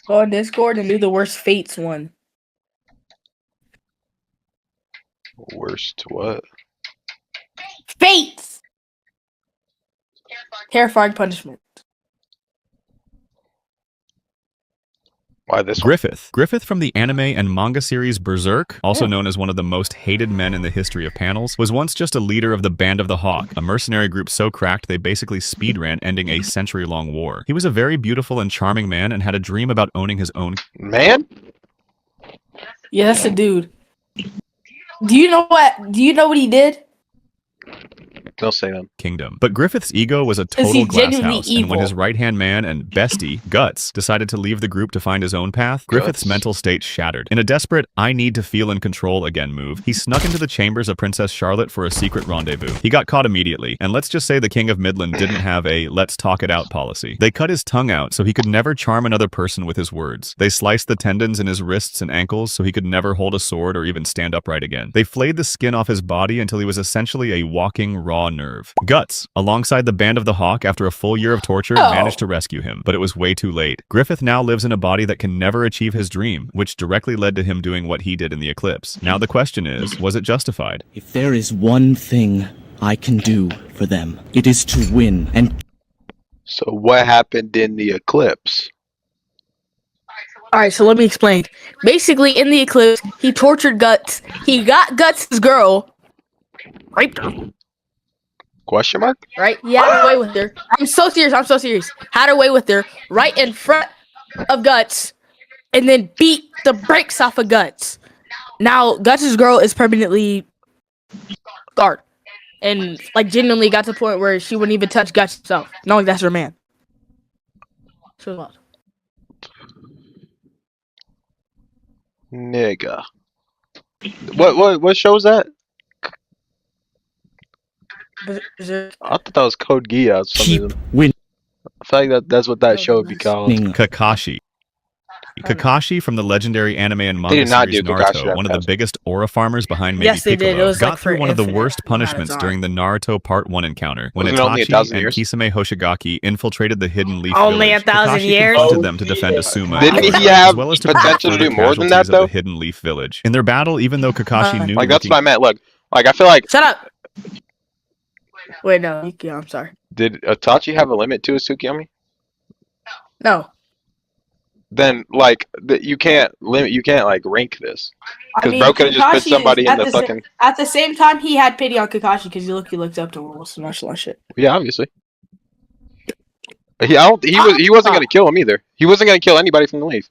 Go on Discord and do the worst fates one. Worst what? Fates! Terrifying punishment. Why this one? Griffith. Griffith from the anime and manga series Berserk, also known as one of the most hated men in the history of panels, was once just a leader of the Band of the Hawk, a mercenary group so cracked they basically speedran, ending a century-long war. He was a very beautiful and charming man and had a dream about owning his own Man? Yeah, that's the dude. Do you know what he did? Don't say them. kingdom. But Griffith's ego was a total he's glass genuinely house, and when evil. his right-hand man and bestie, Guts, decided to leave the group to find his own path, Griffith's Guts. mental state shattered. In a desperate, I need to feel in control again move, he snuck into the chambers of Princess Charlotte for a secret rendezvous. He got caught immediately, and let's just say the King of Midland didn't have a let's talk it out policy. They cut his tongue out so he could never charm another person with his words. They sliced the tendons in his wrists and ankles so he could never hold a sword or even stand upright again. They flayed the skin off his body until he was essentially a walking raw nerve. Guts, alongside the Band of the Hawk, after a full year of torture, managed to rescue him, but it was way too late. Griffith now lives in a body that can never achieve his dream, which directly led to him doing what he did in the eclipse. Now the question is, was it justified? If there is one thing I can do for them, it is to win and So what happened in the eclipse? Alright, so let me explain. Basically, in the eclipse, he tortured Guts. He got Guts' girl, raped her, Question mark? right? He had away with her. I'm so serious. Had away with her right in front of Guts, and then beat the brakes off of Guts. Now, Guts' girl is permanently scarred. And, like, genuinely got to the point where she wouldn't even touch Guts himself, knowing that's her man. So what? Nigga. What show was that? Berserk. I thought that was Code Geass. For some keep reason. winning. I feel like that's what that show would be called. Kakashi. Kakashi from the legendary anime and manga did not series do Kakashi Naruto, one of the that biggest aura farmers behind maybe Yes, they did. Piccolo, It was got like through for one of the infinite worst amount of punishments time. during the Naruto Part 1 encounter, when Wasn't it only Itachi 1,000 and years? Kisame Hoshigaki infiltrated the Hidden Leaf Only Village. 1,000 Kakashi years? confronted them to defend Asuma, Didn't he as have well as to potential to prevent do more than casualties that, of though? the Hidden Leaf Village. In their battle, even though Kakashi knew Like that's looking what I meant. Look, like I feel like Shut up! Wait, no. Yeah, I'm sorry. did Itachi have a limit to his Tsukiyomi? No. Then like you can't limit. You can't like rank this I because mean, bro could have just put Kakashi somebody is in the fucking. At the same time, he had pity on Kakashi because he looked up to him almost and all shit. Yeah, obviously. He wasn't gonna kill him either. He wasn't gonna kill anybody from the leaf.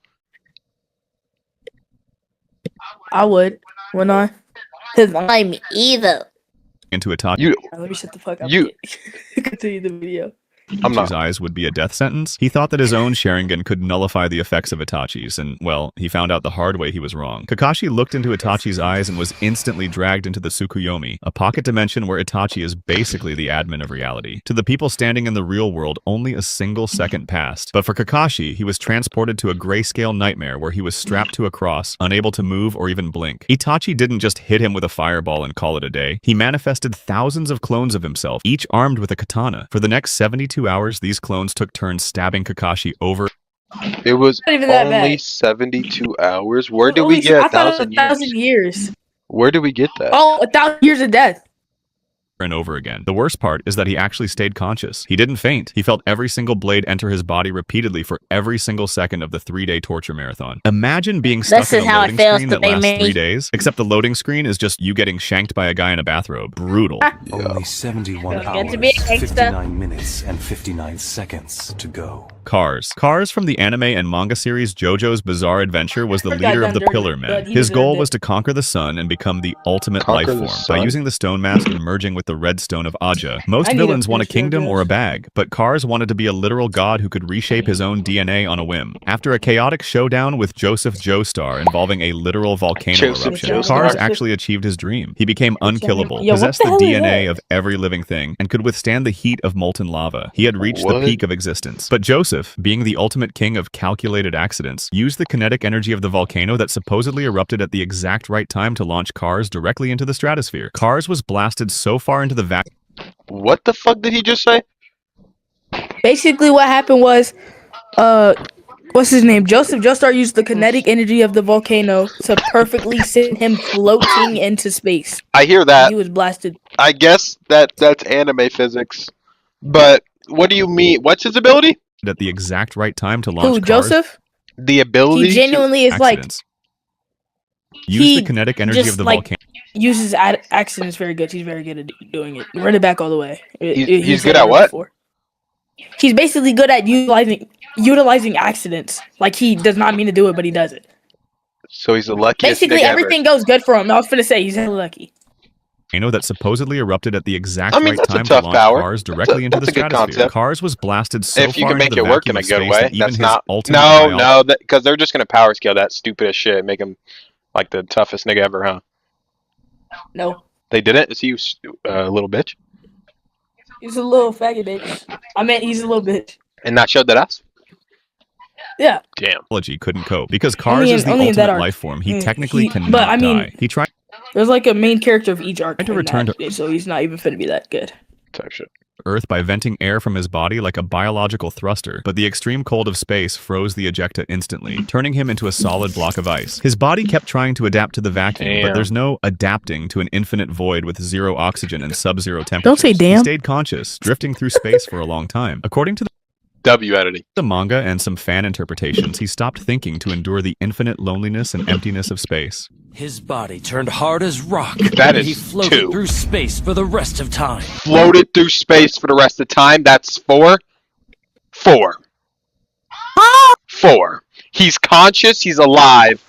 I would, wouldn't I? Because I'm evil. into Itachi's You, Let me shut the fuck up. You- Continue the video. I'm not. eyes would be a death sentence. He thought that his own Sharingan could nullify the effects of Itachi's, and, well, he found out the hard way he was wrong. Kakashi looked into Itachi's eyes and was instantly dragged into the Tsukuyomi, a pocket dimension where Itachi is basically the admin of reality. To the people standing in the real world, only a single second passed. But for Kakashi, he was transported to a grayscale nightmare where he was strapped to a cross, unable to move or even blink. Itachi didn't just hit him with a fireball and call it a day. He manifested thousands of clones of himself, each armed with a katana. For the next 72 hours, these clones took turns stabbing Kakashi over. It was Not even that only bad. 72 hours. Where did Holy we shit, get I thought it was 1,000 years? 1,000 years. Where did we get that? Oh, 1,000 years of death. and over again. The worst part is that he actually stayed conscious. He didn't faint. He felt every single blade enter his body repeatedly for every single second of the 3-day torture marathon. Imagine being stuck This in is a how it loading feels screen to that be lasts me. 3 days, except the loading screen is just you getting shanked by a guy in a bathrobe. Brutal. Only 71 Don't hours, get to be a gangsta. 59 minutes, and 59 seconds to go. Cars. Cars from the anime and manga series JoJo's Bizarre Adventure was the That leader guy of the done Pillar dirty, Men. but he His goal deserved was it. to conquer the sun and become the ultimate Conquer life the form by sun? using the stone mask and merging with the red stone of Aja. Most I need to villains want a finish kingdom JoJo's. or a bag, but Cars wanted to be a literal god who could reshape his own DNA on a whim. After a chaotic showdown with Joseph Joestar involving a literal volcano Joseph eruption, Joestar. Cars actually achieved his dream. He became unkillable, Yo, what possessed the the hell is DNA that? of every living thing, and could withstand the heat of molten lava. He had reached What? the peak of existence. But Joseph, being the ultimate king of calculated accidents, used the kinetic energy of the volcano that supposedly erupted at the exact right time to launch Cars directly into the stratosphere. Cars was blasted so far into the vacuum What the fuck did he just say? Basically, what happened was, What's his name? Joseph Joestar used the kinetic energy of the volcano to perfectly send him floating into space. I hear that. He was blasted. I guess that's anime physics. But what do you mean? What's his ability? At the exact right time to launch Who, cars. Joseph? The ability He genuinely is like Accidents. Use he the kinetic energy just, of the like, volcano. uses accidents very good. He's very good at doing it. Run it back all the way. He's said good at it what? before. He's basically good at utilizing accidents. Like, he does not mean to do it, but he does it. So he's the luckiest Basically, nigga ever. everything goes good for him. I was gonna say he's hella lucky. Volcano that supposedly erupted at the exact I mean, right that's a time to tough launch power. cars directly into the That's a good stratosphere. concept. Cars was blasted so If you far can make into it the work in vacuum a of good space way, that even that's his not. ultimate No, because they're just gonna power scale that stupid as shit, make him like the toughest nigga ever, huh? No, They didn't. Is he a little bitch? he's a little faggot bitch. I meant he's a little bitch. And not showed that ass. Yeah, Damn. biology couldn't cope. Because Cars Only is the in that ultimate arc. life form, he Yeah, technically he- cannot but, I mean- die. He tried there's like a main character of each arc. to in return that, so he's not even finna be that good. Type shit. Earth by venting air from his body like a biological thruster, but the extreme cold of space froze the ejecta instantly, turning him into a solid block of ice. His body kept trying to adapt to the vacuum, Damn. but there's no adapting to an infinite void with zero oxygen and sub-zero temperatures. Don't say damn. He stayed conscious, drifting through space for a long time. According to W editing. the manga and some fan interpretations, he stopped thinking to endure the infinite loneliness and emptiness of space. His body turned hard as rock. That and he is floated 2. through space for the rest of time. Floated through space for the rest of the time. That's 4. 4. 4. He's conscious. He's alive.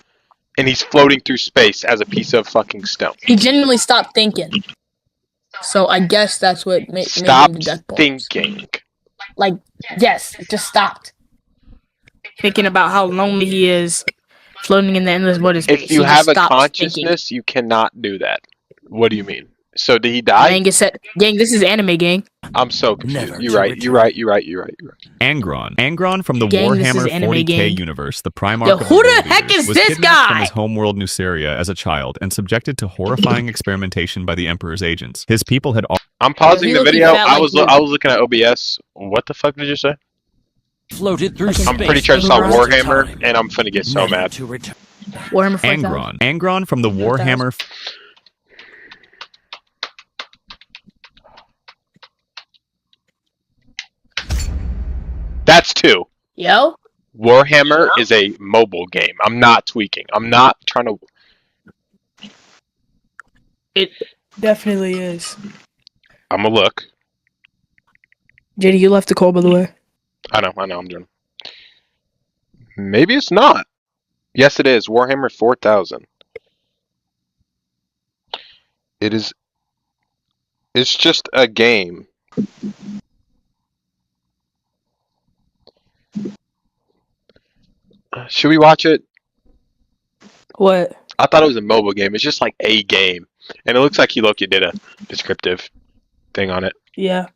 And he's floating through space as a piece of fucking stone. He genuinely stopped thinking. So I guess that's what made him Stop the death bolts. thinking. Like, yes, it just stopped. Thinking about how lonely he is, floating in the endless void of space. If you He have just a stopped consciousness, you cannot do that. What do you mean? So did he thinking. die? Gang, gang, this is anime, gang. I'm so confused. Never You're to right. return. You're right. You're right. You're right. You're right. Angron. Angron from the Gang, this Warhammer is anime 40k gang. universe, the Primarch Yo, of who the World heck Eaters, is was this kidnapped from guy? his homeworld Nuceria as a child and subjected to horrifying experimentation by the Emperor's agents. His people had I'm pausing he the looked video. fat I like was you. looking at OBS. What the fuck did you say? Floated through space. I'm pretty sure I for saw the rest of Warhammer, time. and I'm finna get so Never mad. to return. Warhammer 4000. Angron. Angron from the 4000. Warhammer That's 2. Yo, Warhammer is a mobile game. I'm not tweaking. I'm not trying to. it definitely is. I'm gonna look. JD, you left the call, by the way. I know. I'm doing. Maybe it's not. Yes, it is. Warhammer 4000. It is. It's just a game. Should we watch it? What? I thought it was a mobile game. It's just like a game, and it looks like Loki did a descriptive thing on it. Yeah,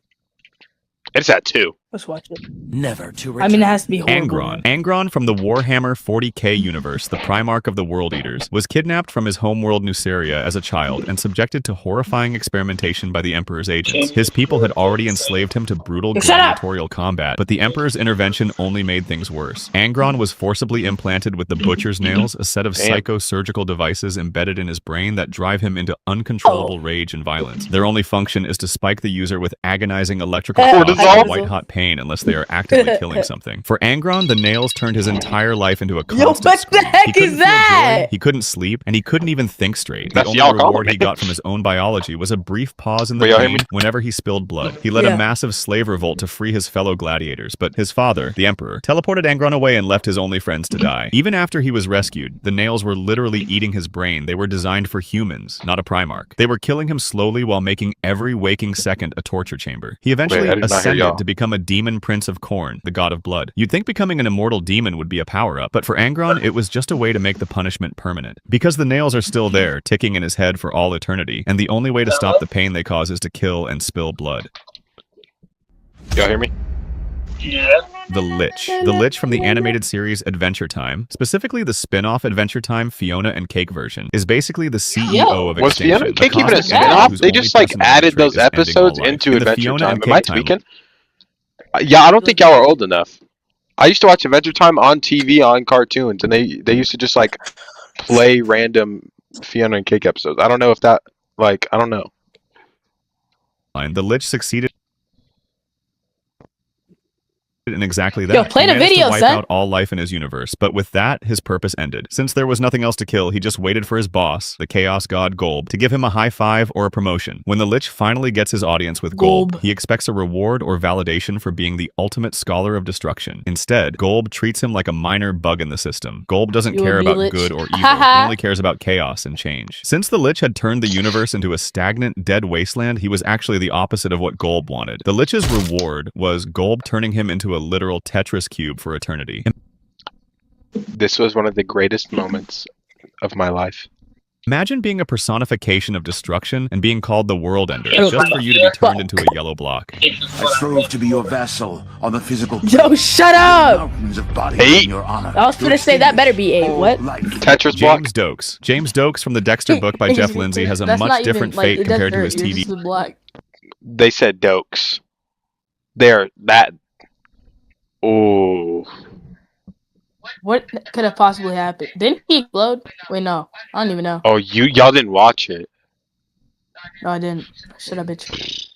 It's at 2. let's watch it. Never to return. I mean, it has to be horrible. Angron. Angron from the Warhammer 40k universe, the Primarch of the World Eaters, was kidnapped from his homeworld Nuceria as a child and subjected to horrifying experimentation by the Emperor's agents. His people had already enslaved him to brutal Shut up! gladiatorial combat, but the Emperor's intervention only made things worse. Angron was forcibly implanted with the Butcher's Nails, a set of Damn. psychosurgical devices embedded in his brain that drive him into uncontrollable rage and violence. Their only function is to spike the user with agonizing electrical shocks Cortisol? and white-hot pain unless they are actively killing something. For Angron, the nails turned his entire life into a constant Yo, what the scream. heck He couldn't is feel that? joy, he couldn't sleep, and he couldn't even think straight. That's The y'all only calling reward me. he got from his own biology was a brief pause in the Will y'all hear pain me? whenever he spilled blood. He led Yeah. a massive slave revolt to free his fellow gladiators, but his father, the Emperor, teleported Angron away and left his only friends to die. Even after he was rescued, the nails were literally eating his brain. They were designed for humans, not a Primarch. They were killing him slowly while making every waking second a torture chamber. He eventually I did not hear ascended y'all. to become a demon prince of Khorne, the god of blood. You'd think becoming an immortal demon would be a power-up, but for Angron, it was just a way to make the punishment permanent. Because the nails are still there, ticking in his head for all eternity, and the only way to stop the pain they cause is to kill and spill blood. Y'all hear me? The Lich. The Lich from the animated series Adventure Time, specifically the spin-off Adventure Time Fiona and Cake version, is basically the CEO of Was Extinction. Fiona and Cake even a cosmic entity spin-off? whose They only just like personality added trait those is ending all episodes life. into In the Adventure Fiona Time. and Am I Cake Time tweaking? Yeah, I don't think y'all are old enough. I used to watch Adventure Time on TV on cartoons, and they used to just like play random Fiona and Cake episodes. I don't know if that like I don't know. The Lich succeeded in exactly that. Yo, play He the managed video, to wipe son. out all life in his universe, but with that, his purpose ended. Since there was nothing else to kill, he just waited for his boss, the Chaos God Golb, to give him a high five or a promotion. When the Lich finally gets his audience with Golb, he expects a reward or validation for being the ultimate scholar of destruction. Instead, Golb treats him like a minor bug in the system. Golb doesn't You care will be about Lich. good or evil, he only cares about chaos and change. Since the Lich had turned the universe into a stagnant, dead wasteland, he was actually the opposite of what Golb wanted. The Lich's reward was Golb turning him into a literal Tetris cube for eternity. This was one of the greatest moments of my life. Imagine being a personification of destruction and being called the World Ender, just for you to be turned into a yellow block. I strove to be your vassal on the physical Yo, shut up! mountains of body 8. in your honor. I was gonna say that better be 8. What? Tetris block. James Dokes. James Dokes from the Dexter book by Jeff Lindsay has a That's much not even, different like, fate it doesn't compared to hurt, his you're TV. just black. They said Dokes. They're that. Oh. What could have possibly happened? Didn't he explode? Wait, no. I don't even know. Oh, y'all didn't watch it. No, I didn't. Shut up, bitch.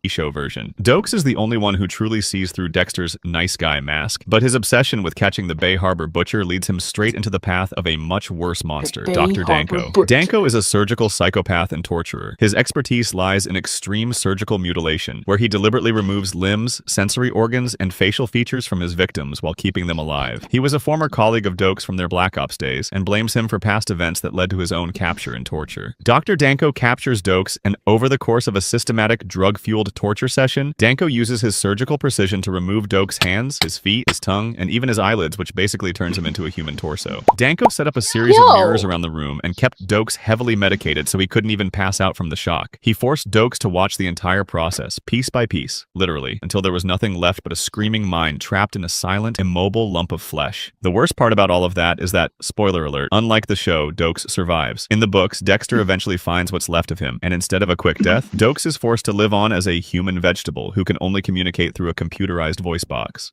Show version. Dokes is the only one who truly sees through Dexter's nice guy mask, but his obsession with catching the Bay Harbor Butcher leads him straight into the path of a much worse monster, Bay Dr. Harbor Danko. Butcher. Danko is a surgical psychopath and torturer. His expertise lies in extreme surgical mutilation, where he deliberately removes limbs, sensory organs, and facial features from his victims while keeping them alive. He was a former colleague of Dokes from their Black Ops days, and blames him for past events that led to his own capture and torture. Dr. Danko captures Dokes, and over the course of a systematic drug-fueled torture session, Danko uses his surgical precision to remove Dokes' hands, his feet, his tongue, and even his eyelids, which basically turns him into a human torso. Danko set up a series of mirrors around the room and kept Dokes heavily medicated so he couldn't even pass out from the shock. He forced Dokes to watch the entire process, piece by piece, literally, until there was nothing left but a screaming mind trapped in a silent, immobile lump of flesh. The worst part about all of that is that, spoiler alert, unlike the show, Dokes survives. In the books, Dexter eventually finds what's left of him, and instead of a quick death, Dokes is forced to live on as a human vegetable who can only communicate through a computerized voice box.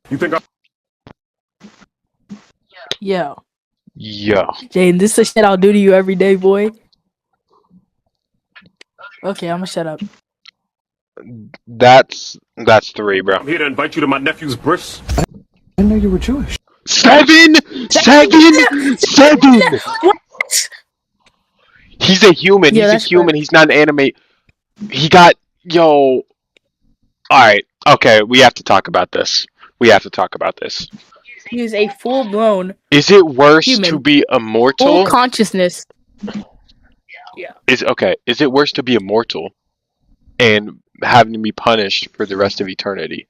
Yo. Yo. Jane, this is the shit I'll do to you every day, boy. Okay, I'm gonna shut up. That's 3, bro. I'm here to invite you to my nephew's bris. I know you were Jewish. 7! 7! 7! What? He's a human. Yeah, He's a that's human. He's not an anime. He got yo. Alright, okay, we have to talk about this. He is a full-blown, Is it worse Human. to be immortal? full consciousness. Is it worse to be immortal and having to be punished for the rest of eternity?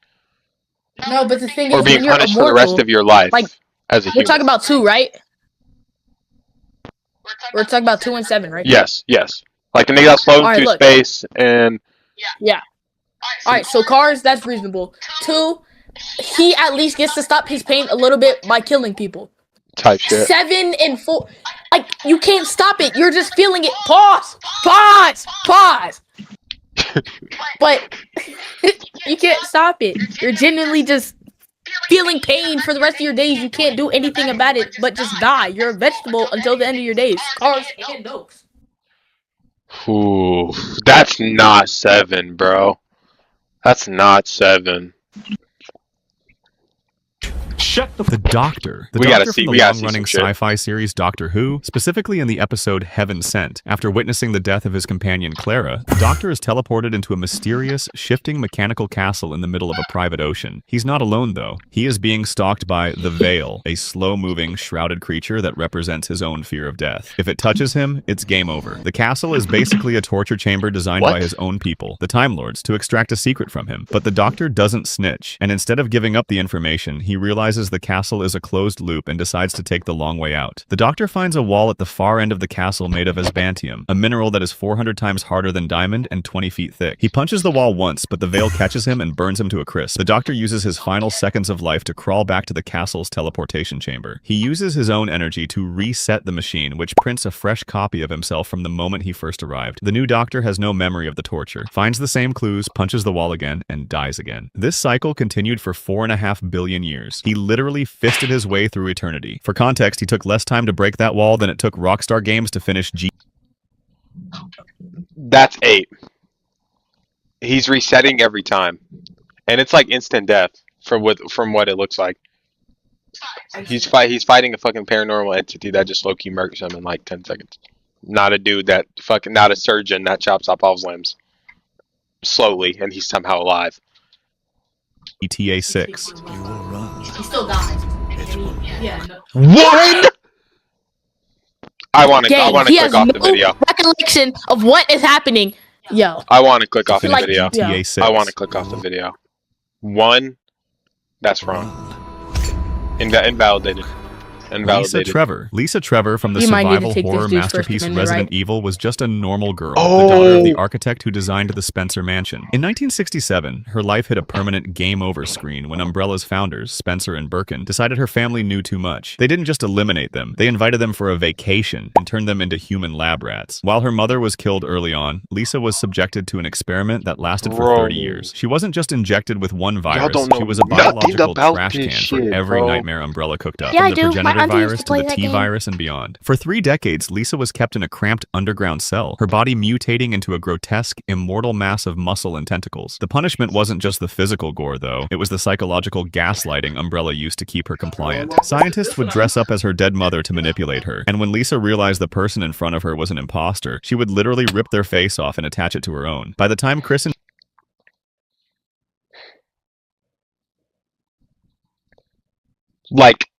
No, but the thing Or is, being when you're punished for the rest immortal, of your life like, as a we're human? talking about 2, right? We're talking about 2 and 7, right? Yes. Like the nigga that's floating Alright, through look. space and Yeah. Alright, so Cars, that's reasonable. 2, he at least gets to stop his pain a little bit by killing people. type shit. 7 and 4, like, you can't stop it. You're just feeling it. Pause. But you can't stop it. You're genuinely just feeling pain for the rest of your days. You can't do anything about it but just die. You're a vegetable until the end of your days. Cars and Dokes. Ooh, that's not 7, bro. That's not 7. Shut the The Doctor. The We gotta Doctor see- from we the gotta see long-running some shit. sci-fi series Doctor Who, specifically in the episode Heaven Sent. After witnessing the death of his companion Clara, the Doctor is teleported into a mysterious, shifting mechanical castle in the middle of a private ocean. He's not alone, though. He is being stalked by the Veil, a slow-moving, shrouded creature that represents his own fear of death. If it touches him, it's game over. The castle is basically a torture chamber designed What? by his own people, the Time Lords, to extract a secret from him. But the Doctor doesn't snitch, and instead of giving up the information, he realizes realizes the castle is a closed loop and decides to take the long way out. The Doctor finds a wall at the far end of the castle made of asbantium, a mineral that is 400 times harder than diamond and 20 feet thick. He punches the wall once, but the veil catches him and burns him to a crisp. The Doctor uses his final seconds of life to crawl back to the castle's teleportation chamber. He uses his own energy to reset the machine, which prints a fresh copy of himself from the moment he first arrived. The new Doctor has no memory of the torture, finds the same clues, punches the wall again, and dies again. This cycle continued for 4.5 billion years. He literally fisted his way through eternity. For context, he took less time to break that wall than it took Rockstar Games to finish G. That's 8. He's resetting every time, and it's like instant death from what it looks like. He's fighting a fucking paranormal entity that just low-key murks him in like 10 seconds. Not a dude that not a surgeon that chops off all his limbs slowly, and he's somehow alive. ETA 6. You will run. He still dies. Yeah. No. What? I want to Gang, he has click off no the video. recollection of what is happening. Yo. I want to click off the Like, video. yeah. ETA 6. I want to click off the video. 1, that's wrong. Invalidated. Lisa Trevor from the You might need to survival take this horror dude's First masterpiece Amendment, Resident right? Evil was just a normal girl, Oh. the daughter of the architect who designed the Spencer Mansion. In 1967, her life hit a permanent game over screen when Umbrella's founders, Spencer and Birkin, decided her family knew too much. They didn't just eliminate them, they invited them for a vacation and turned them into human lab rats. While her mother was killed early on, Lisa was subjected to an experiment that lasted for 30 years. She wasn't just injected with one virus, don't know she was a nothing biological about trash can this for shit, every bro. nightmare Umbrella cooked up, Yeah, I from the do. My progenitor auntie used virus to to play the that T game. virus and beyond. For 3 decades, Lisa was kept in a cramped underground cell, her body mutating into a grotesque, immortal mass of muscle and tentacles. The punishment wasn't just the physical gore, though. It was the psychological gaslighting Umbrella used to keep her compliant. Scientists would dress up as her dead mother to manipulate her, and when Lisa realized the person in front of her was an imposter, she would literally rip their face off and attach it to her own. By the time Chris and Like,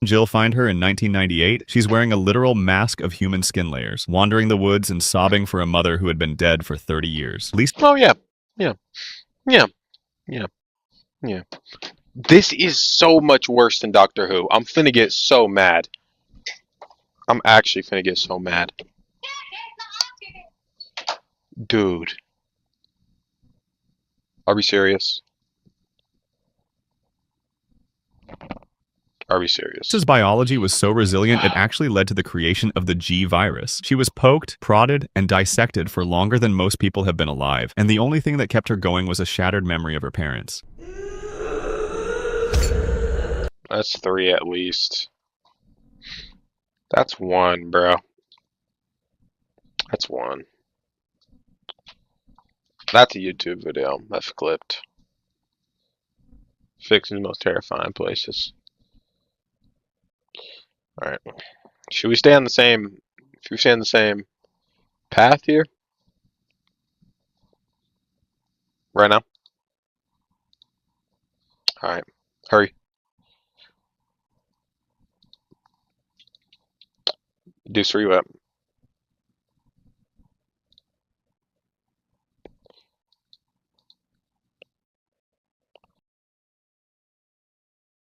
Jill find her in 1998, she's wearing a literal mask of human skin layers, wandering the woods and sobbing for a mother who had been dead for 30 years. Lisa oh yeah. This is so much worse than Doctor Who. I'm finna get so mad. I'm actually finna get so mad. Dude. Are we serious? Are we serious? Lisa's biology was so resilient it actually led to the creation of the G virus. She was poked, prodded, and dissected for longer than most people have been alive, and the only thing that kept her going was a shattered memory of her parents. That's 3 at least. That's 1, bro. That's 1. That's a YouTube video. That's clipped. Fixing the most terrifying places. Alright. Should we stay on the same path here? Right now? Alright. Hurry. Deuce, where you at?